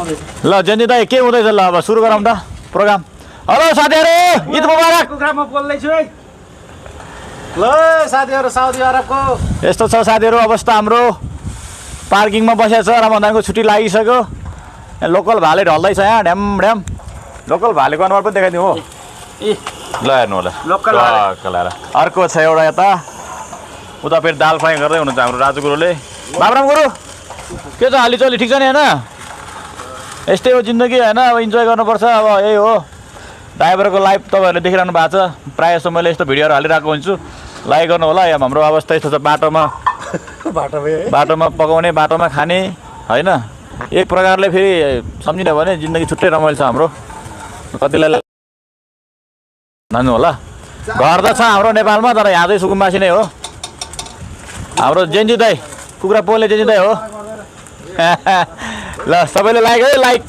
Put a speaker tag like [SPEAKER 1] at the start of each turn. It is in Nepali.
[SPEAKER 1] ल जेन्जी दाइ के हुँदैछ ल अब सुरु गरौँ त प्रोग्राम। हेलो साथीहरू, ईद मुबारक।
[SPEAKER 2] कुखुरामा बोल्दैछु है। ल साथीहरू, साउदी अरबको
[SPEAKER 1] यस्तो छ साथीहरू अवस्था हाम्रो। पार्किङमा बसेको छ, रमजानको छुट्टी लागिसक्यो। लोकल भाले ढल्दैछ यहाँ ढ्याम ढ्याम। लोकल भालेको अनुहार पनि देखाइदिउँ हो। ल हेर्नु होला
[SPEAKER 2] लोकल
[SPEAKER 1] भाले। अर्को छ एउटा यता, उता फेरि दाल फ्राई गर्दै हुनुहुन्छ हाम्रो राजु गुरुले। बाबुराम गुरु के छ हालीचली, ठिक छ नि? होइन यस्तै हो जिन्दगी होइन, अब इन्जोय गर्नुपर्छ। अब यही हो, ड्राइभरको लाइफ तपाईँहरूले देखिरहनु भएको छ। प्रायः जस्तो मैले यस्तो भिडियोहरू हालिरहेको हुन्छु, लाइक गर्नु होला। यहाँ हाम्रो अवस्था यस्तो छ, बाटोमा पकाउने, बाटोमा खाने होइन। एक प्रकारले फेरि सम्झिने भने जिन्दगी छुट्टै रमाइलो छ हाम्रो। कतिलाई भन्नु होला। घर त छ हाम्रो नेपालमा, तर यहाँ चाहिँ सुकुम्बासी नै हो हाम्रो। जेन्जी दाई, कुखुरा पोल्ने जेन्जी दाई हो। ल सबैले लाइक है, लाइक।